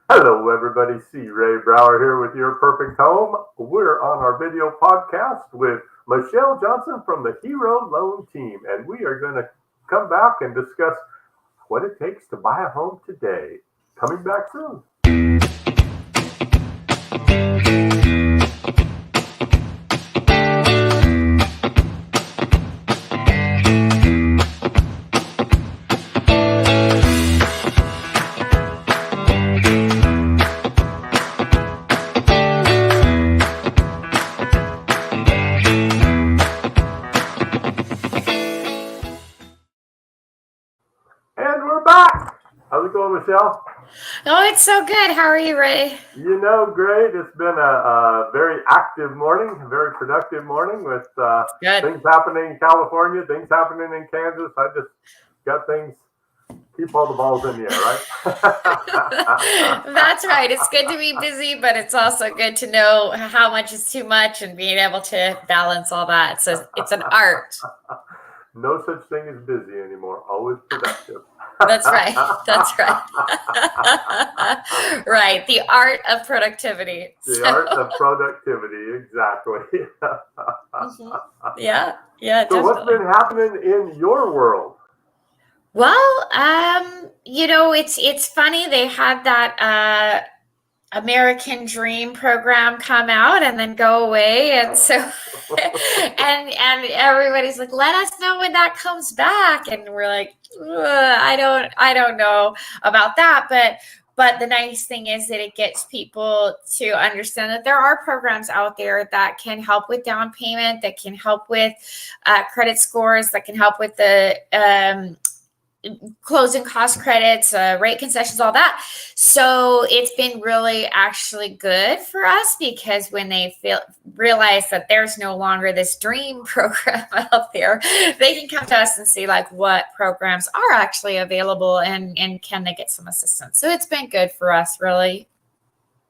Hello, everybody. C. Ray Brower here with Your Perfect Home. We're on our video podcast with Michelle Johnson from the Hero Loan Team, and we are going to come back and discuss what it takes to buy a home today. Coming back soon. And we're back. How's it going, Michelle? Oh, it's so good. How are you, Ray? Great. It's been a very active morning, a very productive morning with things happening in California, things happening in Kansas. I just got things, keep all the balls in the air, right? That's right. It's good to be busy, but it's also good to know how much is too much and being able to balance all that. So it's an art. No such thing as busy anymore. Always productive. That's right. That's right. Right. The art of productivity. The art of productivity. Exactly. Mm-hmm. Yeah. Yeah. So what's been happening in your world? Well, it's funny. They had that American Dream program come out and then go away, and so and everybody's like, let us know when that comes back, and we're like, I don't know about that, but the nice thing is that it gets people to understand that there are programs out there that can help with down payment, that can help with credit scores, that can help with the closing cost credits, rate concessions, all that. So it's been really actually good for us, because when they realize that there's no longer this dream program out there, they can come to us and see like what programs are actually available and can they get some assistance. So it's been good for us, really.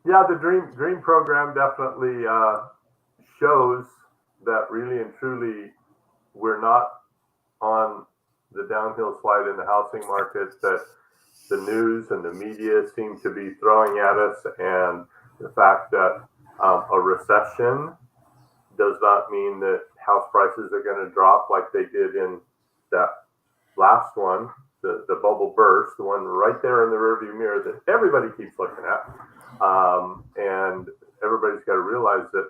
Yeah, the dream program definitely shows that really and truly we're not on the downhill slide in the housing market that the news and the media seem to be throwing at us, and the fact that a recession does not mean that house prices are going to drop like they did in that last one, the bubble burst, the one right there in the rearview mirror that everybody keeps looking at, and everybody's got to realize that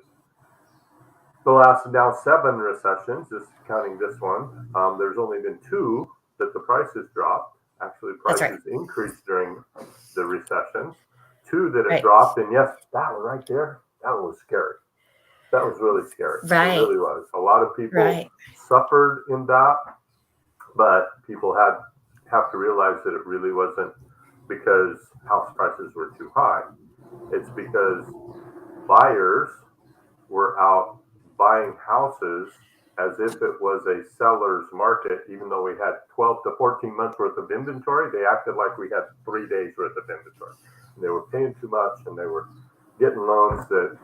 the last now 7 recessions, just counting this one, there's only been 2 that the prices dropped. Actually, prices increased during the recessions. 2 that have dropped, and yes, that one right there, that one was scary. That was really scary. Right. It really was. A lot of people suffered in that, but people have to realize that it really wasn't because house prices were too high. It's because buyers were out buying houses as if it was a seller's market, even though we had 12 to 14 months worth of inventory. They acted like we had 3 days worth of inventory. And they were paying too much, and they were getting loans that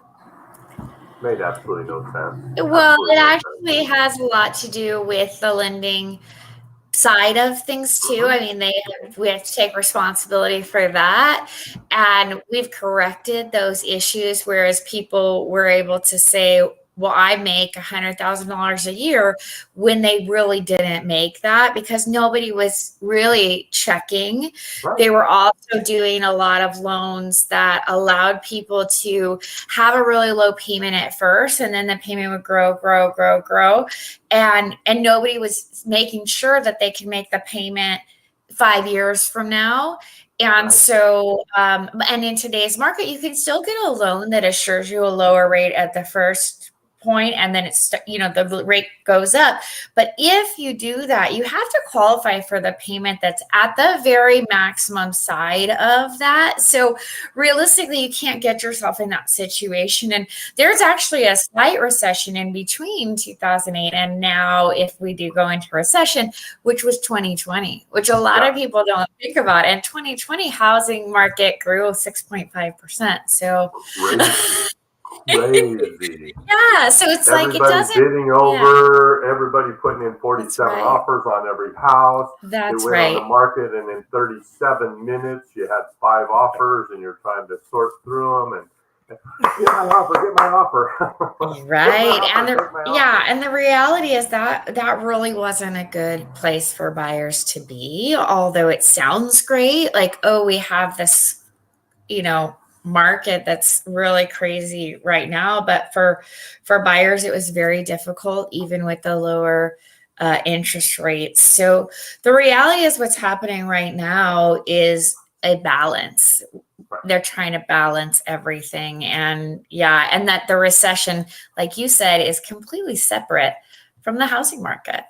made absolutely no sense. Well, it actually has a lot to do with the lending side of things too. I mean, we have to take responsibility for that, and we've corrected those issues, whereas people were able to say, well, I make $100,000 a year, when they really didn't make that, because nobody was really checking. They were also doing a lot of loans that allowed people to have a really low payment at first, and then the payment would grow. And nobody was making sure that they can make the payment 5 years from now. And so, and in today's market, you can still get a loan that assures you a lower rate at the first point, and then it's, the rate goes up. But if you do that, you have to qualify for the payment that's at the very maximum side of that. So realistically, you can't get yourself in that situation. And there's actually a slight recession in between 2008 and now, if we do go into recession, which was 2020, which a lot of people don't think about. And 2020 housing market grew 6.5%. So crazy. Yeah, so it's like it Everybody doesn't. bidding over, everybody putting in 47 right. offers on every house. That's It went on the right. market, and in 37 minutes, you had 5 offers, and you're trying to sort through them. And get my offer, get my offer. Right. Get my And offer, the take my yeah, offer. and the reality is that that really wasn't a good place for buyers to be, although it sounds great. Like, oh, we have this, market that's really crazy right now. But for buyers, it was very difficult, even with the lower interest rates. So the reality is what's happening right now is a balance. They're trying to balance everything. And yeah, and that the recession, like you said, is completely separate from the housing market.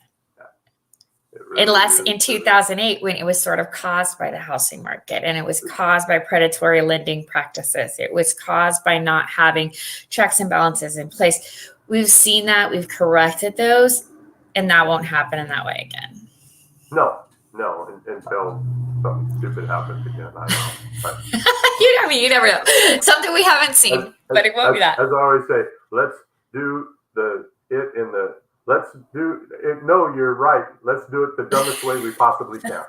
Really Unless is. in 2008, when it was sort of caused by the housing market and it was caused by predatory lending practices, it was caused by not having checks and balances in place. We've seen that, we've corrected those, and that won't happen in that way again. No, until something stupid happens again. I don't know. But you never know. Something we haven't seen, but it won't be that. As I always say, let's do let's do it. No, you're right. Let's do it the dumbest way we possibly can.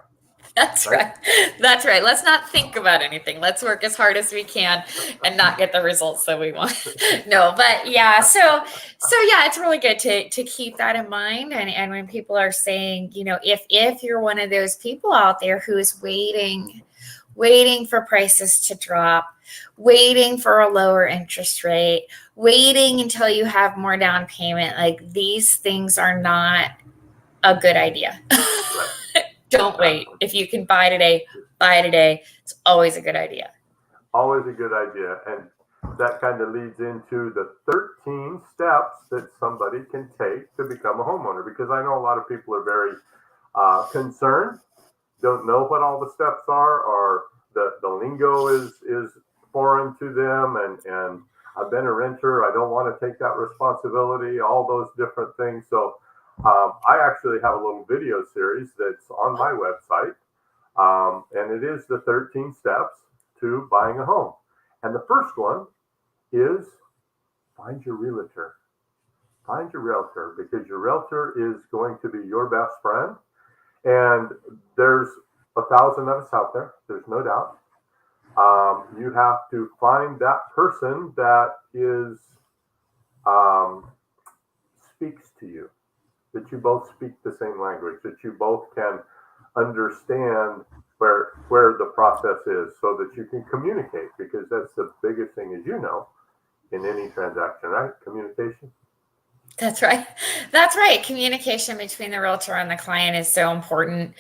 That's right. That's right. Let's not think about anything. Let's work as hard as we can and not get the results that we want. No, but yeah. So yeah, it's really good to keep that in mind. And when people are saying, if you're one of those people out there who is waiting for prices to drop, waiting for a lower interest rate, waiting until you have more down payment, like these things are not a good idea. Right. Don't wait. If you can buy today, buy today. It's always a good idea. Always a good idea. And that kind of leads into the 13 steps that somebody can take to become a homeowner, because I know a lot of people are very concerned, don't know what all the steps are, or the lingo is foreign to them, and I've been a renter, I don't want to take that responsibility, all those different things. So I actually have a little video series that's on my website, and it is the 13 steps to buying a home. And the first one is find your realtor. Find your realtor, because your realtor is going to be your best friend. And there's 1,000 of us out there, there's no doubt. You have to find that person that is speaks to you, that you both speak the same language, that you both can understand where the process is, so that you can communicate, because that's the biggest thing, as you know, in any transaction, right? Communication. That's right. That's right. Communication between the realtor and the client is so important.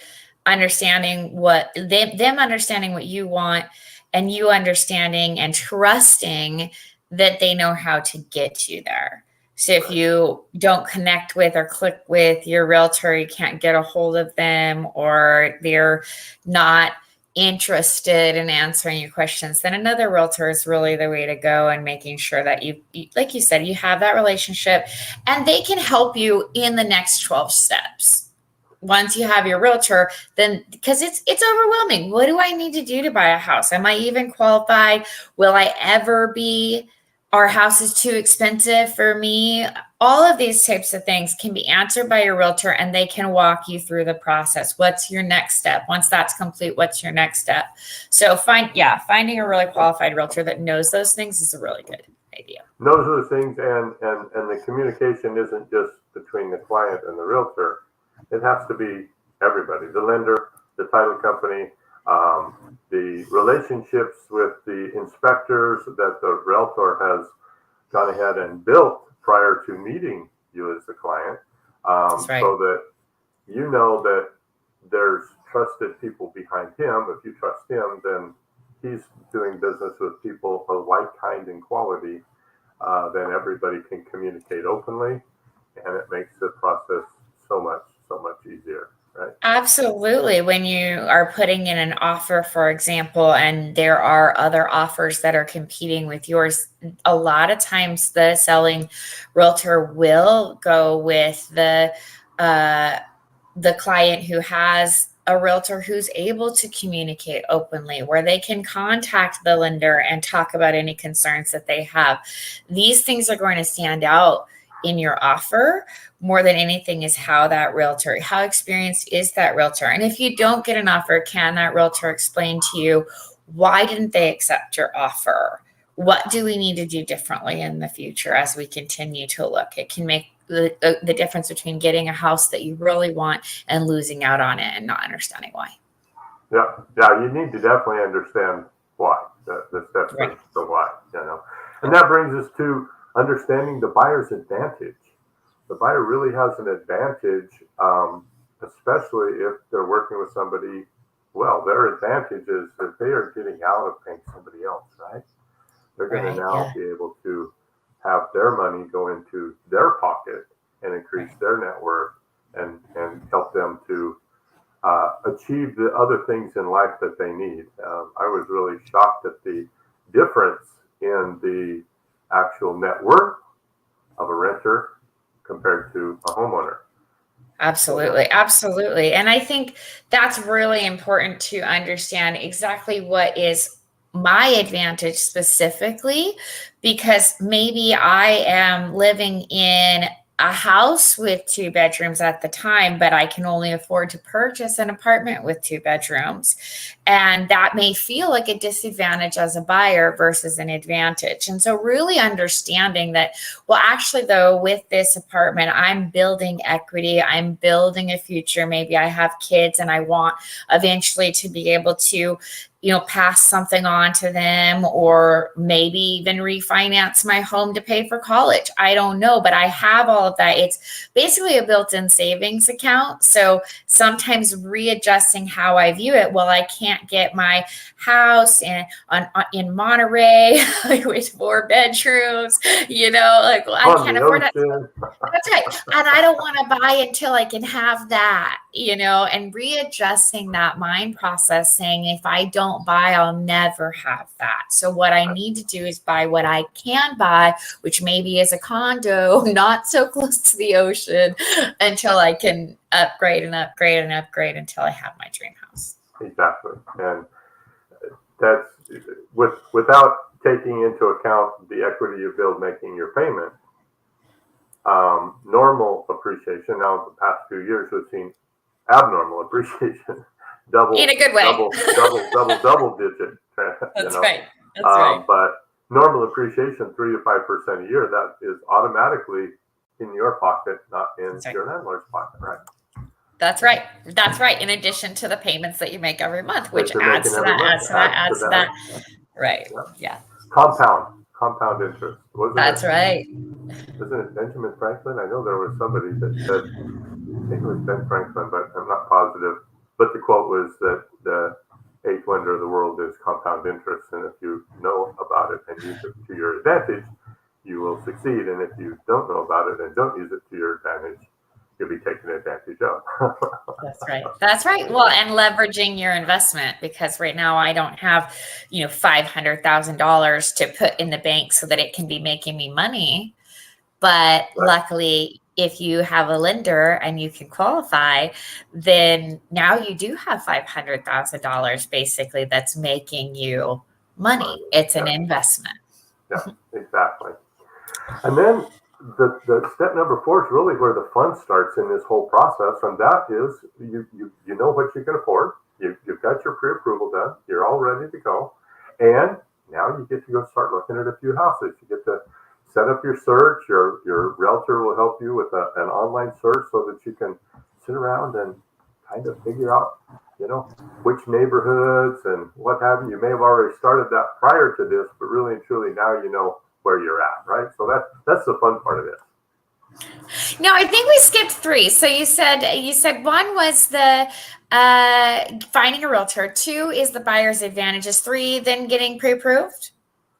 Understanding them understanding what you want, and you understanding and trusting that they know how to get you there. So if you don't connect with or click with your realtor, you can't get a hold of them, or they're not interested in answering your questions, then another realtor is really the way to go, and making sure that you, like you said, you have that relationship, and they can help you in the next 12 steps. Once you have your realtor, then, because it's overwhelming. What do I need to do to buy a house? Am I even qualified? Will I ever be? Our house is too expensive for me. All of these types of things can be answered by your realtor, and they can walk you through the process. What's your next step? Once that's complete, what's your next step? So finding a really qualified realtor that knows those things is a really good idea. Knows those things, and the communication isn't just between the client and the realtor. It has to be everybody, the lender, the title company, the relationships with the inspectors that the realtor has gone ahead and built prior to meeting you as the client, Right. so that you know that there's trusted people behind him. If you trust him, then he's doing business with people of like kind and quality. Then everybody can communicate openly, and it makes the process so much easier, right? Absolutely. When you are putting in an offer, for example, and there are other offers that are competing with yours, a lot of times the selling realtor will go with the client who has a realtor who's able to communicate openly, where they can contact the lender and talk about any concerns that they have. These things are going to stand out in your offer more than anything is how experienced is that realtor. And if you don't get an offer, can that realtor explain to you, why didn't they accept your offer? What do we need to do differently in the future as we continue to look? It can make the difference between getting a house that you really want and losing out on it and not understanding why. Yeah, you need to definitely understand why. The steps Right. to why, And that brings us to understanding the buyer's advantage. The buyer really has an advantage, especially if they're working with somebody. Well, their advantage is that they are getting out of paying somebody else, right? They're going to now be able to have their money go into their pocket and increase their net worth and help them to achieve the other things in life that they need. I was really shocked at the difference in the actual net worth of a renter compared to a homeowner. Absolutely. Absolutely. And I think that's really important to understand exactly what is my advantage specifically, because maybe I am living in a house with 2 bedrooms at the time, but I can only afford to purchase an apartment with 2 bedrooms. And that may feel like a disadvantage as a buyer versus an advantage. And so really understanding that, well, actually though, with this apartment, I'm building equity, I'm building a future. Maybe I have kids and I want eventually to be able to, pass something on to them, or maybe even refinance my home to pay for college. I don't know, but I have all of that. It's basically a built-in savings account. So sometimes readjusting how I view it. Well, I can't get my house in Monterey with 4 bedrooms, I can't afford that. That's right. And I don't want to buy until I can have that, and readjusting that mind process, saying, if I don't buy, I'll never have that. So what I need to do is buy what I can buy, which maybe is a condo, not so close to the ocean, until I can upgrade and upgrade and upgrade until I have my dream house. Exactly. And that's without taking into account the equity you build making your payment. Normal appreciation. Now, the past few years, we've seen abnormal appreciation, in a good way, double digit. That's right. That's right. But normal appreciation, 3 to 5% a year, that is automatically in your pocket, not in your landlord's pocket, right? That's right. That's right. In addition to the payments that you make every month, which adds to that. Right. Yeah. Compound interest. That's right. Wasn't it Benjamin Franklin? I know there was somebody that said, I think it was Ben Franklin, but I'm not positive. But the quote was that the 8th wonder of the world is compound interest. And if you know about it and use it to your advantage, you will succeed. And if you don't know about it and don't use it to your advantage, you'll be taken advantage of. That's right. That's right. Well, and leveraging your investment, because right now I don't have, $500,000 to put in the bank so that it can be making me money. But luckily, if you have a lender and you can qualify, then now you do have $500,000 basically that's making you money. It's an investment. Yeah, exactly. And then the step number 4 is really where the fun starts in this whole process, and that is you know what you can afford. You've got your pre-approval done. You're all ready to go, and now you get to go start looking at a few houses. You get to set up your search. Your realtor will help you with an online search so that you can sit around and kind of figure out, which neighborhoods and what have you. You may have already started that prior to this, but really and truly now you know where you're at, right? So that's the fun part of this. No, I think we skipped 3. So you said 1 was the finding a realtor. 2 is the buyer's advantages. 3, then getting pre-approved.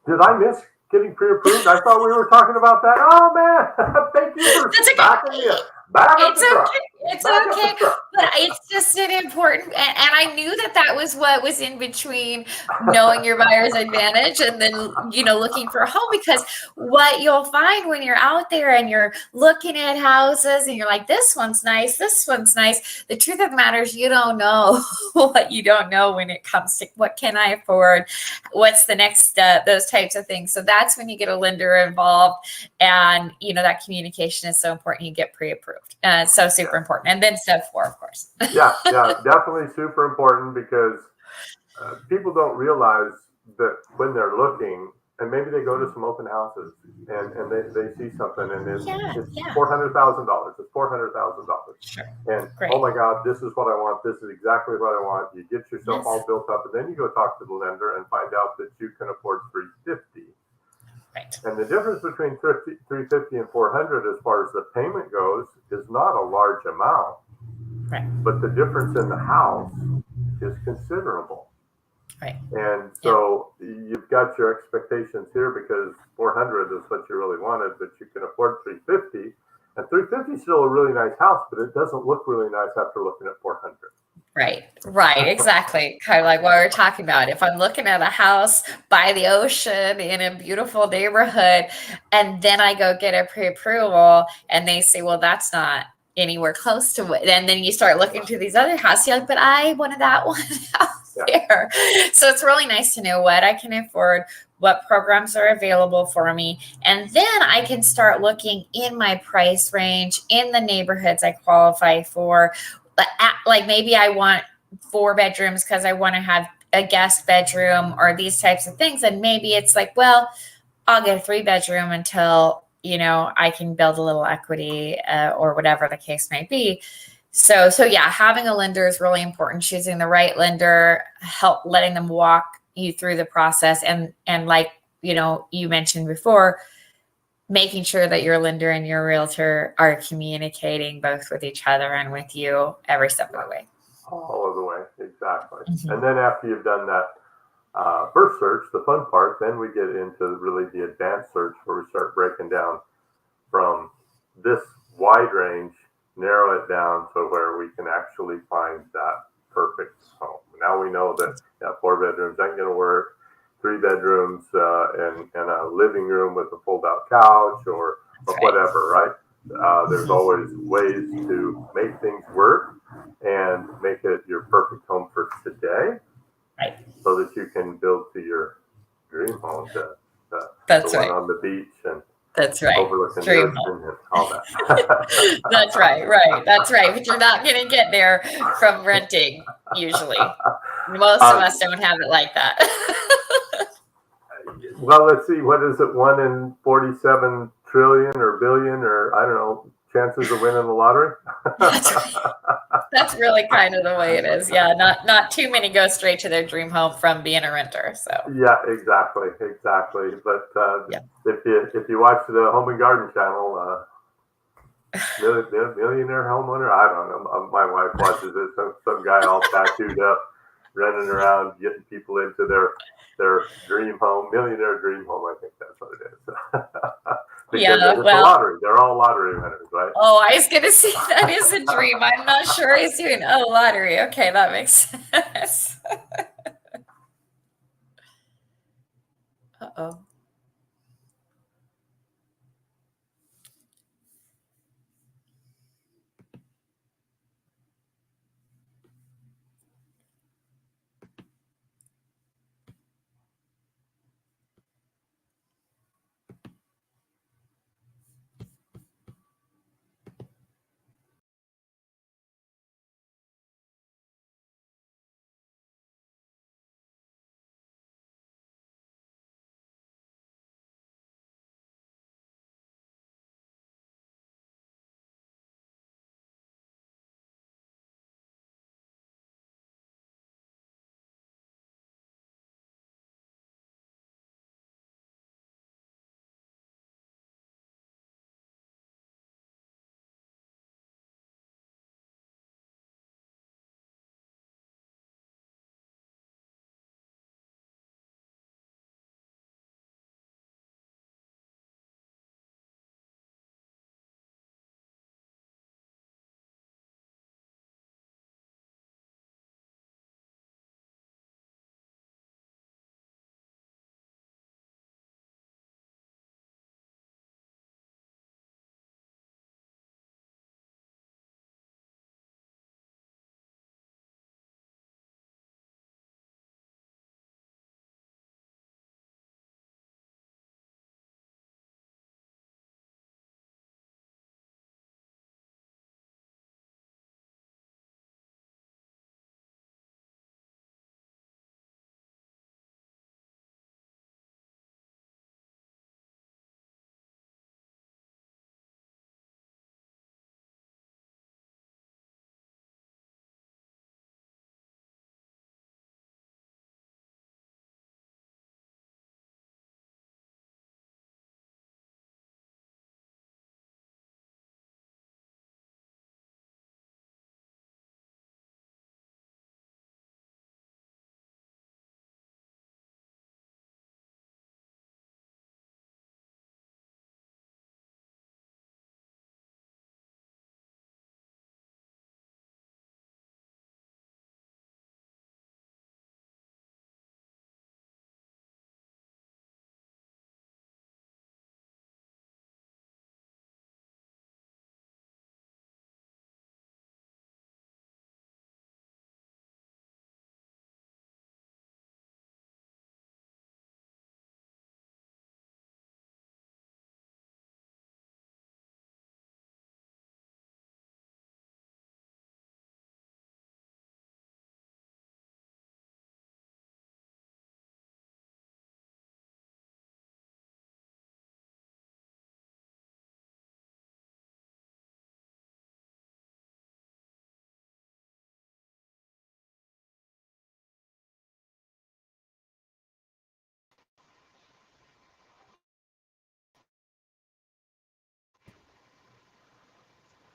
Did I miss getting pre-approved? I thought we were talking about that. Oh man, thank you for backing me up. Back up the truck. It's back up the okay, truck. but it's just an important, and I knew that that was what was in between knowing your buyer's advantage and then, looking for a home, because what you'll find when you're out there and you're looking at houses and you're like, this one's nice, this one's nice. The truth of the matter is you don't know what you don't know when it comes to what can I afford, what's the next step, those types of things. So that's when you get a lender involved, and that communication is so important. You get pre-approved. So super important. And then step 4, of course. Yeah, definitely super important, because people don't realize that when they're looking, and maybe they go to some open houses and they see something and it's $400,000. It's $400,000. Sure. And Great. oh my God, this is what I want. This is exactly what I want. You get yourself Yes. all built up, and then you go talk to the lender and find out that you can afford $350. Right. And the difference between $350 and $400, as far as the payment goes, is not a large amount. Right. But the difference in the house is considerable. Right. And so you've got your expectations here, because 400 is what you really wanted, but you can afford 350. And 350 is still a really nice house, but it doesn't look really nice after looking at 400. Right, exactly. Kind of like what we're talking about. If I'm looking at a house by the ocean in a beautiful neighborhood, and then I go get a pre-approval and they say, well, that's not anywhere close to it. And then you start looking to these other houses, you're like, but I wanted that one house there. So it's really nice to know what I can afford, what programs are available for me. And then I can start looking in my price range, in the neighborhoods I qualify for. Like maybe I want 4 bedrooms because I want to have a guest bedroom or these types of things. And maybe it's like, well, I'll get a 3-bedroom until, I can build a little equity or whatever the case may be. So yeah, having a lender is really important. Choosing the right lender, letting them walk you through the process. And like, you mentioned before, making sure that your lender and your realtor are communicating both with each other and with you every step of the way. All of the way, exactly. Mm-hmm. And then after you've done that first search, the fun part, then we get into really the advanced search, where we start breaking down from this wide range, narrow it down to where we can actually find that perfect home. Now we know that 4 bedrooms ain't going to work. 3 bedrooms and a living room with a fold-out couch or whatever, right? There's always ways to make things work and make it your perfect home for today, right? So that you can build to your dream home, the one on the beach and overlooking the ocean and all that. That's right. That's right. But you're not going to get there from renting, usually. Most of us don't have it like that. Well, let's see. What is it? 1 in 47 trillion or billion, or I don't know, chances of winning the lottery? That's really kind of the way it is. Yeah, not too many go straight to their dream home from being a renter. So yeah, exactly. But if you watch the Home and Garden channel, millionaire homeowner, I don't know. My wife watches it. Some guy all tattooed up, running around, getting people into their dream home, millionaire dream home. I think that's what it is. Because it's a lottery. They're all lottery winners, right? Oh, I was going to say that is a dream. I'm not sure he's doing lottery. Okay, that makes sense. Uh-oh.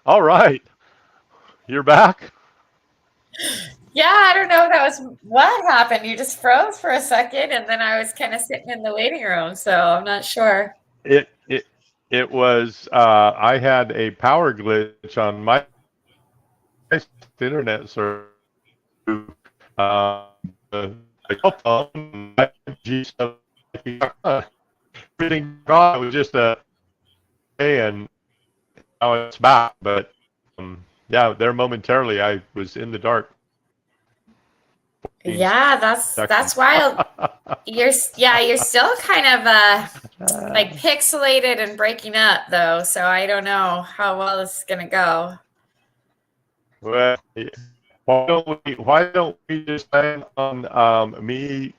All right. You're back? Yeah, I don't know if that was what happened. You just froze for a second, and then I was kind of sitting in the waiting room, so I'm not sure. It it it was I had a power glitch on my internet service. The cell phone, 5G stuff, everything gone. It was just a day, and now it's back. But yeah, there momentarily I was in the dark. Yeah, that's wild. You're still kind of like pixelated and breaking up though, so I don't know how well this is gonna go. Well, why don't we just plan on me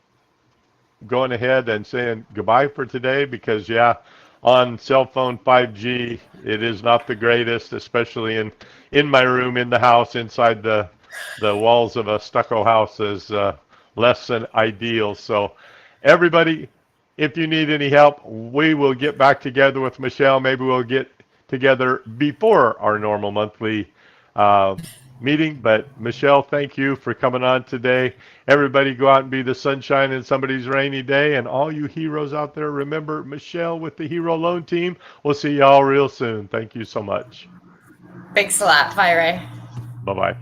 going ahead and saying goodbye for today? Because yeah, on cell phone 5G, it is not the greatest, especially in my room, in the house, inside the walls of a stucco house is less than ideal. So everybody, if you need any help, we will get back together with Michelle. Maybe we'll get together before our normal monthly uh, meeting. But Michelle, thank you for coming on today. Everybody go out and be the sunshine in somebody's rainy day. And all you heroes out there, remember Michelle with the Hero Loan Team. We'll see y'all real soon. Thank you so much. Thanks a lot. Bye, Ray. Bye-bye.